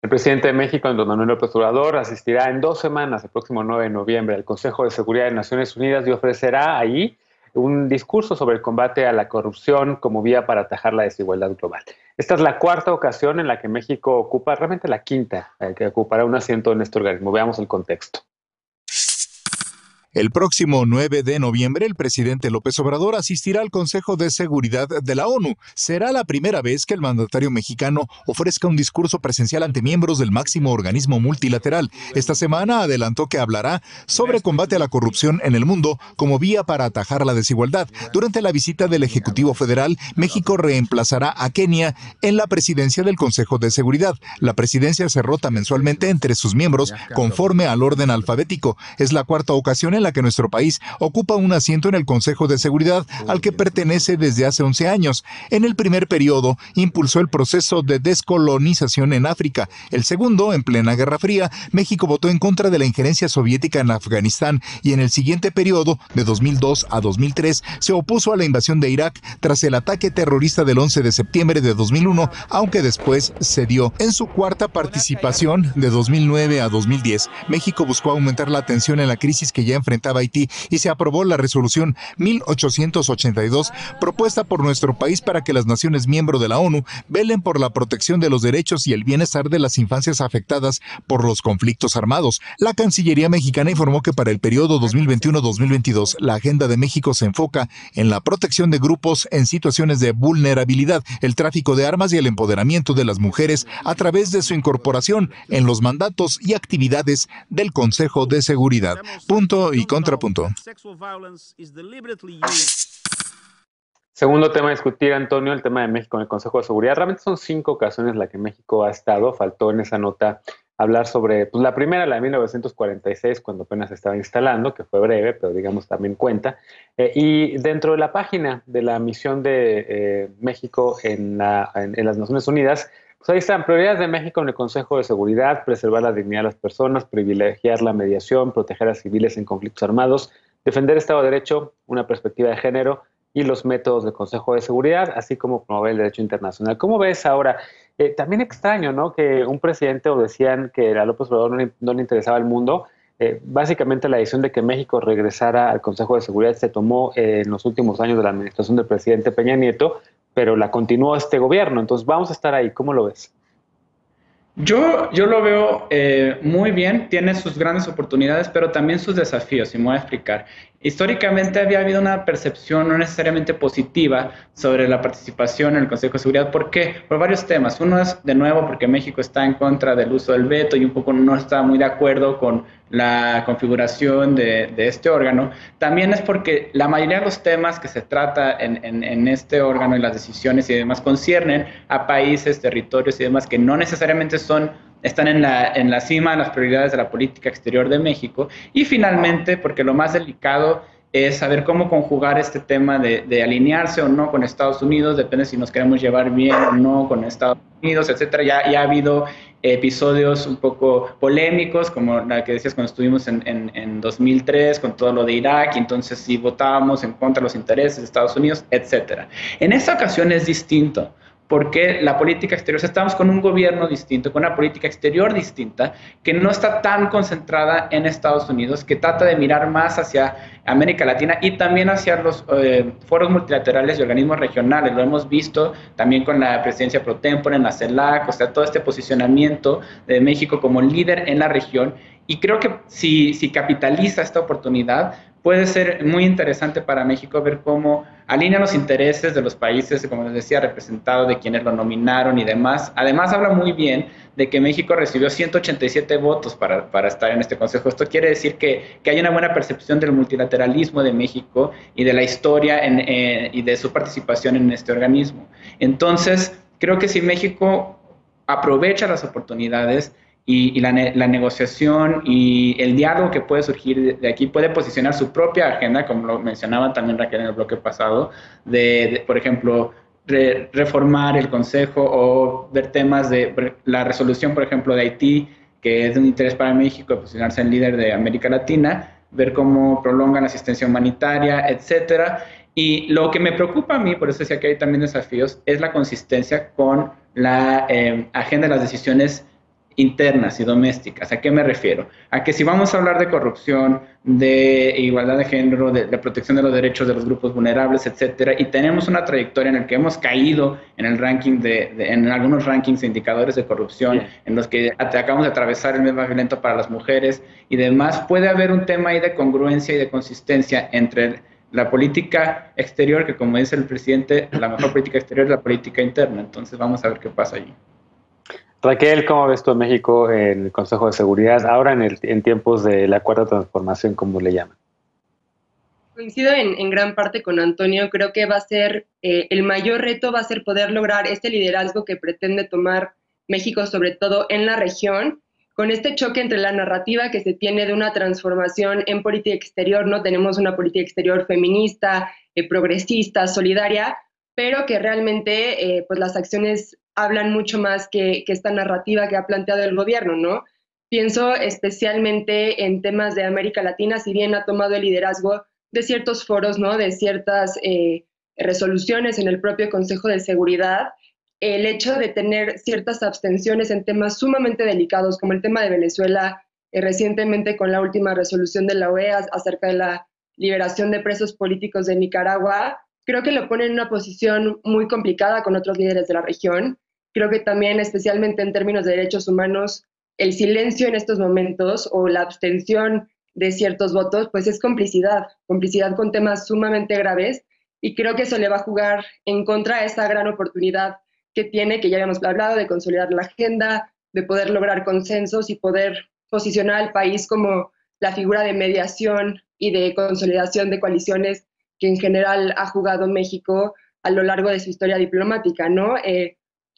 El presidente de México, Andrés Manuel López Obrador, asistirá en 2 semanas, el próximo 9 de noviembre, al Consejo de Seguridad de Naciones Unidas y ofrecerá ahí un discurso sobre el combate a la corrupción como vía para atajar la desigualdad global. Esta es la cuarta ocasión en la que México ocupa, realmente la quinta, que ocupará un asiento en este organismo. Veamos el contexto. El próximo 9 de noviembre, el presidente López Obrador asistirá al Consejo de Seguridad de la ONU. Será la primera vez que el mandatario mexicano ofrezca un discurso presencial ante miembros del máximo organismo multilateral. Esta semana adelantó que hablará sobre combate a la corrupción en el mundo como vía para atajar la desigualdad. Durante la visita del Ejecutivo Federal, México reemplazará a Kenia en la presidencia del Consejo de Seguridad. La presidencia se rota mensualmente entre sus miembros conforme al orden alfabético. Es la cuarta ocasión en la que nuestro país ocupa un asiento en el Consejo de Seguridad al que pertenece desde hace 11 años. En el primer periodo, impulsó el proceso de descolonización en África. El segundo, en plena Guerra Fría, México votó en contra de la injerencia soviética en Afganistán y en el siguiente periodo, de 2002 a 2003, se opuso a la invasión de Irak tras el ataque terrorista del 11 de septiembre de 2001, aunque después cedió. En su cuarta participación, de 2009 a 2010, México buscó aumentar la tensión en la crisis que ya enfrentaba Haití y se aprobó la resolución 1882 propuesta por nuestro país para que las naciones miembro de la ONU velen por la protección de los derechos y el bienestar de las infancias afectadas por los conflictos armados. La Cancillería mexicana informó que para el periodo 2021-2022 la agenda de México se enfoca en la protección de grupos en situaciones de vulnerabilidad, el tráfico de armas y el empoderamiento de las mujeres a través de su incorporación en los mandatos y actividades del Consejo de Seguridad. Punto y contrapunto. Segundo tema a discutir, Antonio, el tema de México en el Consejo de Seguridad. Realmente son 5 ocasiones en las que México ha estado. Faltó en esa nota hablar sobre, pues la primera, la de 1946, cuando apenas estaba instalando, que fue breve, pero digamos también cuenta. Y dentro de la página de la misión de México en las Naciones Unidas, pues ahí están: prioridades de México en el Consejo de Seguridad: preservar la dignidad de las personas, privilegiar la mediación, proteger a civiles en conflictos armados, defender el Estado de Derecho, una perspectiva de género y los métodos del Consejo de Seguridad, así como promover el derecho internacional. ¿Cómo ves ahora? También extraño, ¿no?, que un presidente, o decían que a López Obrador no le interesaba el mundo. Básicamente la decisión de que México regresara al Consejo de Seguridad se tomó en los últimos años de la administración del presidente Peña Nieto, pero la continuó este gobierno. Entonces vamos a estar ahí. ¿Cómo lo ves? Yo lo veo muy bien, tiene sus grandes oportunidades, pero también sus desafíos, y me voy a explicar. Históricamente había habido una percepción no necesariamente positiva sobre la participación en el Consejo de Seguridad. ¿Por qué? Por varios temas. Uno es, de nuevo, porque México está en contra del uso del veto y un poco no está muy de acuerdo con la configuración de este órgano. También es porque la mayoría de los temas que se trata en este órgano y las decisiones y demás conciernen a países, territorios y demás que no necesariamente están en la cima de las prioridades de la política exterior de México. Y finalmente, porque lo más delicado es saber cómo conjugar este tema de alinearse o no con Estados Unidos, depende si nos queremos llevar bien o no con Estados Unidos, etcétera. Ya ha habido episodios un poco polémicos, como la que decías cuando estuvimos en 2003 con todo lo de Irak, y entonces sí votábamos en contra de los intereses de Estados Unidos, etcétera. En esta ocasión es distinto, porque la política exterior, estamos con un gobierno distinto, con una política exterior distinta, que no está tan concentrada en Estados Unidos, que trata de mirar más hacia América Latina y también hacia los foros multilaterales y organismos regionales. Lo hemos visto también con la presidencia pro tempore en la CELAC, o sea, todo este posicionamiento de México como líder en la región. Y creo que si capitaliza esta oportunidad, puede ser muy interesante para México ver cómo alinea los intereses de los países, como les decía, representados, de quienes lo nominaron y demás. Además, habla muy bien de que México recibió 187 votos para estar en este consejo. Esto quiere decir que hay una buena percepción del multilateralismo de México y de la historia y de su participación en este organismo. Entonces, creo que si México aprovecha las oportunidades y la negociación y el diálogo que puede surgir de aquí, puede posicionar su propia agenda, como lo mencionaba también Raquel en el bloque pasado, por ejemplo, reformar el Consejo o ver temas de la resolución, por ejemplo, de Haití, que es de un interés para México, posicionarse en líder de América Latina, ver cómo prolongan la asistencia humanitaria, etcétera. Y lo que me preocupa a mí, por eso decía que hay también desafíos, es la consistencia con la agenda de las decisiones internas y domésticas. ¿A qué me refiero? A que si vamos a hablar de corrupción, de igualdad de género, de protección de los derechos de los grupos vulnerables, etcétera, y tenemos una trayectoria en la que hemos caído en el ranking en algunos rankings de indicadores de corrupción, en los que acabamos de atravesar el mes más violento para las mujeres y demás, puede haber un tema ahí de congruencia y de consistencia entre la política exterior, que como dice el presidente, la mejor política exterior es la política interna. Entonces vamos a ver qué pasa allí. Raquel, ¿cómo ves tú en México en el Consejo de Seguridad, ahora en tiempos de la cuarta transformación, como le llaman? Coincido en gran parte con Antonio. Creo que va a ser, el mayor reto va a ser poder lograr este liderazgo que pretende tomar México, sobre todo en la región, con este choque entre la narrativa que se tiene de una transformación en política exterior. No tenemos una política exterior feminista, progresista, solidaria, pero que realmente pues las acciones hablan mucho más que esta narrativa que ha planteado el gobierno, ¿no? Pienso especialmente en temas de América Latina, si bien ha tomado el liderazgo de ciertos foros, ¿no? De ciertas resoluciones en el propio Consejo de Seguridad, el hecho de tener ciertas abstenciones en temas sumamente delicados, como el tema de Venezuela, recientemente con la última resolución de la OEA acerca de la liberación de presos políticos de Nicaragua, creo que lo pone en una posición muy complicada con otros líderes de la región. Creo que también, especialmente en términos de derechos humanos, el silencio en estos momentos o la abstención de ciertos votos, pues es complicidad con temas sumamente graves, y creo que eso le va a jugar en contra a esa gran oportunidad que tiene, que ya habíamos hablado, de consolidar la agenda, de poder lograr consensos y poder posicionar al país como la figura de mediación y de consolidación de coaliciones que en general ha jugado México a lo largo de su historia diplomática, ¿no?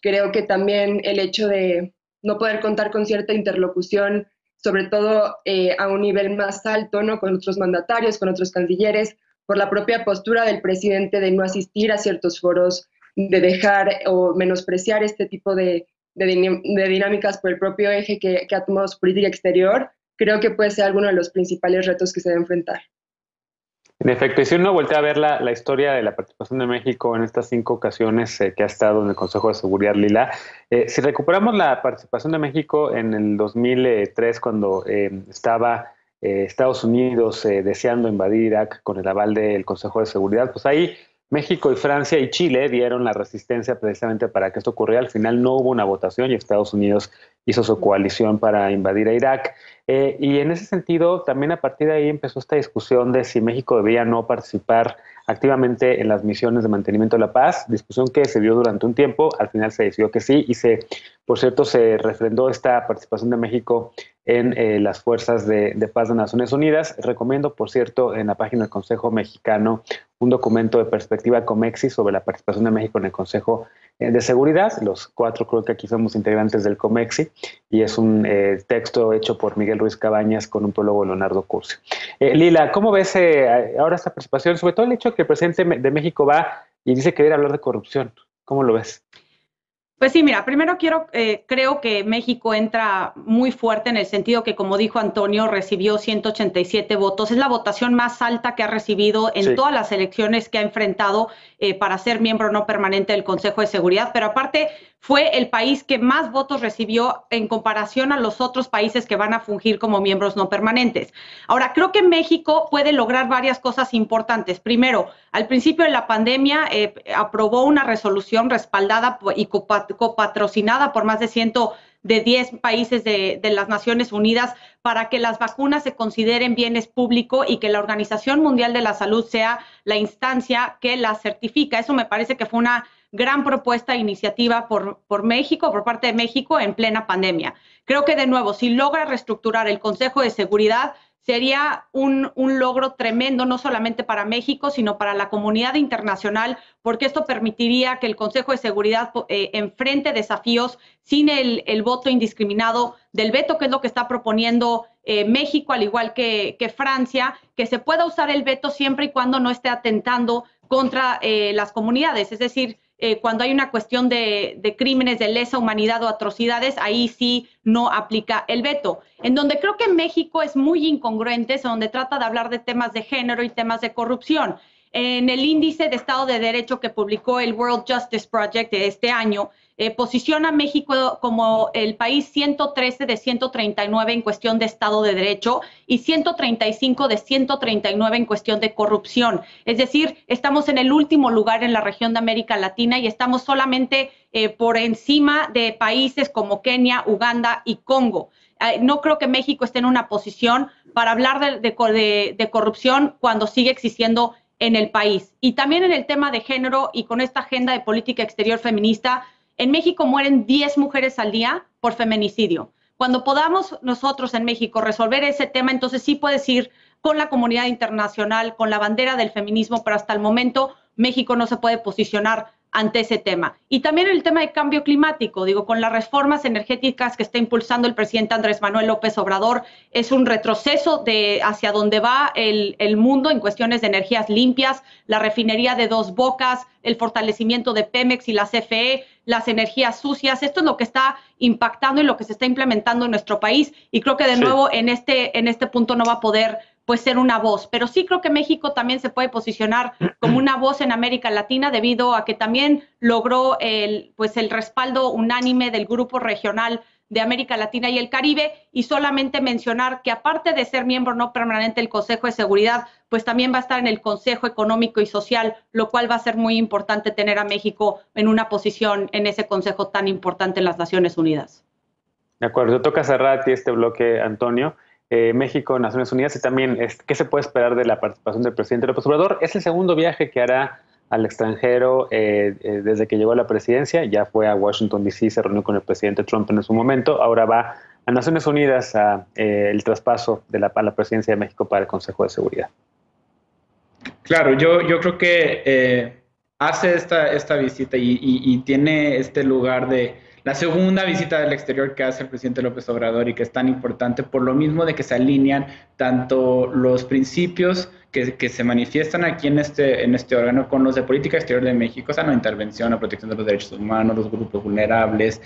Creo que también el hecho de no poder contar con cierta interlocución, sobre todo a un nivel más alto, ¿no? Con otros mandatarios, con otros cancilleres, por la propia postura del presidente de no asistir a ciertos foros, de dejar o menospreciar este tipo de dinámicas por el propio eje que ha tomado su política exterior, creo que puede ser alguno de los principales retos que se debe enfrentar. En efecto, y si uno voltea a ver la historia de la participación de México en estas 5 ocasiones que ha estado en el Consejo de Seguridad, Lila, si recuperamos la participación de México en el 2003, cuando estaba Estados Unidos deseando invadir Irak con el aval del Consejo de Seguridad, pues ahí México y Francia y Chile dieron la resistencia precisamente para que esto ocurriera. Al final no hubo una votación y Estados Unidos hizo su coalición para invadir a Irak. Y en ese sentido, también a partir de ahí empezó esta discusión de si México debía no participar activamente en las misiones de mantenimiento de la paz, discusión que se dio durante un tiempo, al final se decidió que sí, y por cierto, se refrendó esta participación de México en las fuerzas de paz de Naciones Unidas. Recomiendo, por cierto, en la página del Consejo Mexicano un documento de perspectiva COMEXI sobre la participación de México en el Consejo de Seguridad. Los 4 creo que aquí somos integrantes del COMEXI, y es un texto hecho por Miguel Ruiz Cabañas con un prólogo de Leonardo Curcio. Lila, ¿cómo ves ahora esta participación? Sobre todo el hecho de que el presidente de México va y dice que quiere hablar de corrupción. ¿Cómo lo ves? Pues sí, mira, primero creo que México entra muy fuerte en el sentido que, como dijo Antonio, recibió 187 votos. Es la votación más alta que ha recibido en todas las elecciones que ha enfrentado para ser miembro no permanente del Consejo de Seguridad, pero aparte fue el país que más votos recibió en comparación a los otros países que van a fungir como miembros no permanentes. Ahora, creo que México puede lograr varias cosas importantes. Primero, al principio de la pandemia aprobó una resolución respaldada y copatrocinada por más de 110 países de las Naciones Unidas para que las vacunas se consideren bienes públicos y que la Organización Mundial de la Salud sea la instancia que las certifica. Eso me parece que fue una gran propuesta e iniciativa por México, por parte de México en plena pandemia. Creo que, de nuevo, si logra reestructurar el Consejo de Seguridad, sería un logro tremendo, no solamente para México, sino para la comunidad internacional, porque esto permitiría que el Consejo de Seguridad enfrente desafíos sin el voto indiscriminado del veto, que es lo que está proponiendo México, al igual que Francia, que se pueda usar el veto siempre y cuando no esté atentando contra las comunidades. Es decir, cuando hay una cuestión de crímenes de lesa humanidad o atrocidades, ahí sí no aplica el veto. En donde creo que México es muy incongruente, es donde trata de hablar de temas de género y temas de corrupción. en el índice de Estado de Derecho que publicó el World Justice Project de este año, posiciona a México como el país 113 de 139 en cuestión de Estado de Derecho y 135 de 139 en cuestión de corrupción. Es decir, estamos en el último lugar en la región de América Latina y estamos solamente por encima de países como Kenia, Uganda y Congo. No creo que México esté en una posición para hablar de corrupción cuando sigue existiendo en el país. Y también en el tema de género y con esta agenda de política exterior feminista, en México mueren 10 mujeres al día por feminicidio. Cuando podamos nosotros en México resolver ese tema, entonces sí puedes ir con la comunidad internacional, con la bandera del feminismo, pero hasta el momento México no se puede posicionar ante ese tema. Y también el tema de cambio climático, con las reformas energéticas que está impulsando el presidente Andrés Manuel López Obrador, es un retroceso hacia donde va el mundo en cuestiones de energías limpias, la refinería de Dos Bocas, el fortalecimiento de Pemex y la CFE, las energías sucias. Esto es lo que está impactando y lo que se está implementando en nuestro país. Y creo que de nuevo en este punto no va a poder ser una voz, pero sí creo que México también se puede posicionar como una voz en América Latina debido a que también logró el respaldo unánime del Grupo Regional de América Latina y el Caribe, y solamente mencionar que aparte de ser miembro no permanente del Consejo de Seguridad, pues también va a estar en el Consejo Económico y Social, lo cual va a ser muy importante tener a México en una posición en ese consejo tan importante en las Naciones Unidas. De acuerdo, toca cerrar este bloque, Antonio. México, Naciones Unidas, y también qué se puede esperar de la participación del presidente López Obrador. Es el segundo viaje que hará al extranjero desde que llegó a la presidencia. Ya fue a Washington, D.C., se reunió con el presidente Trump en su momento. Ahora va a Naciones Unidas el traspaso a la presidencia de México para el Consejo de Seguridad. Claro, yo creo que hace esta visita y tiene este lugar de la segunda visita del exterior que hace el presidente López Obrador y que es tan importante por lo mismo de que se alinean tanto los principios que se manifiestan aquí en este órgano con los de política exterior de México, o sea, la intervención, la protección de los derechos humanos, los grupos vulnerables,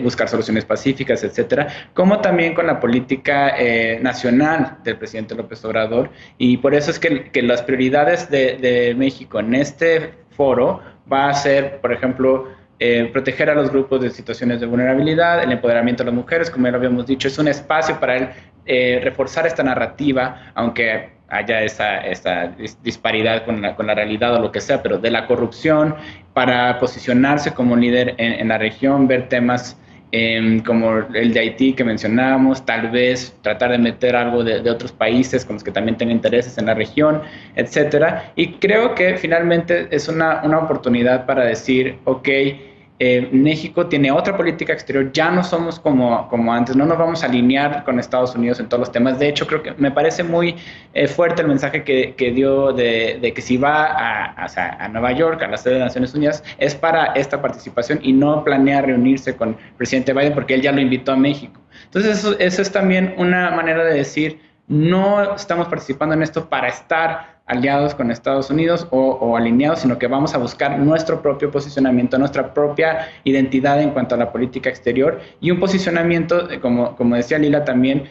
buscar soluciones pacíficas, etcétera, como también con la política nacional del presidente López Obrador. Y por eso es que las prioridades de México en este foro va a ser, por ejemplo, proteger a los grupos de situaciones de vulnerabilidad, el empoderamiento de las mujeres, como ya lo habíamos dicho, es un espacio para él reforzar esta narrativa, aunque haya esta disparidad con la realidad o lo que sea, pero de la corrupción, para posicionarse como líder en la región, ver temas como el de Haití que mencionábamos, tal vez tratar de meter algo de otros países con los que también tengan intereses en la región, etcétera. Y creo que finalmente es una oportunidad para decir, ok, México tiene otra política exterior, ya no somos como antes, no nos vamos a alinear con Estados Unidos en todos los temas. De hecho, creo que me parece muy fuerte el mensaje que dio de que si va a Nueva York, a la sede de Naciones Unidas, es para esta participación y no planea reunirse con el presidente Biden porque él ya lo invitó a México. Entonces eso es también una manera de decir, no estamos participando en esto para estar aliados con Estados Unidos o alineados, sino que vamos a buscar nuestro propio posicionamiento, nuestra propia identidad en cuanto a la política exterior y un posicionamiento, como decía Lila también,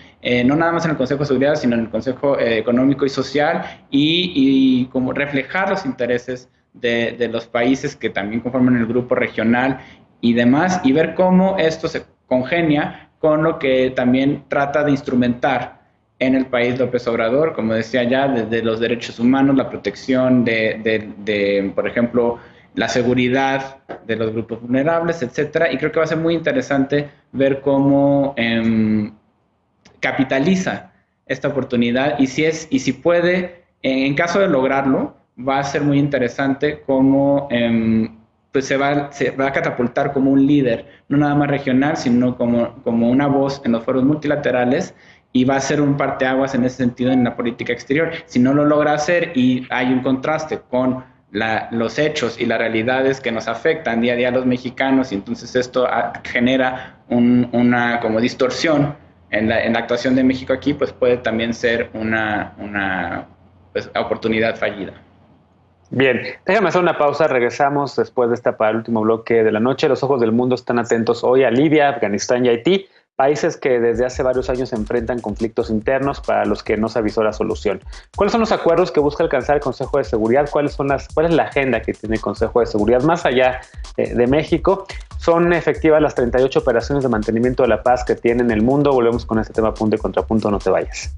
no nada más en el Consejo de Seguridad, sino en el Consejo Económico y Social y como reflejar los intereses de los países que también conforman el grupo regional y demás, y ver cómo esto se congenia con lo que también trata de instrumentar en el país López Obrador, como decía ya, desde los derechos humanos, la protección de, por ejemplo, la seguridad de los grupos vulnerables, etcétera. Y creo que va a ser muy interesante ver cómo capitaliza esta oportunidad y si puede, en caso de lograrlo, va a ser muy interesante cómo pues se va a catapultar como un líder, no nada más regional, sino como una voz en los foros multilaterales, y va a ser un parteaguas en ese sentido en la política exterior. Si no lo logra hacer y hay un contraste con los hechos y las realidades que nos afectan día a día a los mexicanos, y entonces esto genera una como distorsión en la actuación de México aquí, pues puede también ser una oportunidad fallida. Bien, déjame hacer una pausa, regresamos después de para el último bloque de la noche. Los ojos del mundo están atentos hoy a Libia, Afganistán y Haití. países que desde hace varios años enfrentan conflictos internos para los que no se avisó la solución. ¿Cuáles son los acuerdos que busca alcanzar el Consejo de Seguridad? ¿Cuál es la agenda que tiene el Consejo de Seguridad más allá de México? ¿Son efectivas las 38 operaciones de mantenimiento de la paz que tiene en el mundo? Volvemos con este tema punto y contrapunto, no te vayas.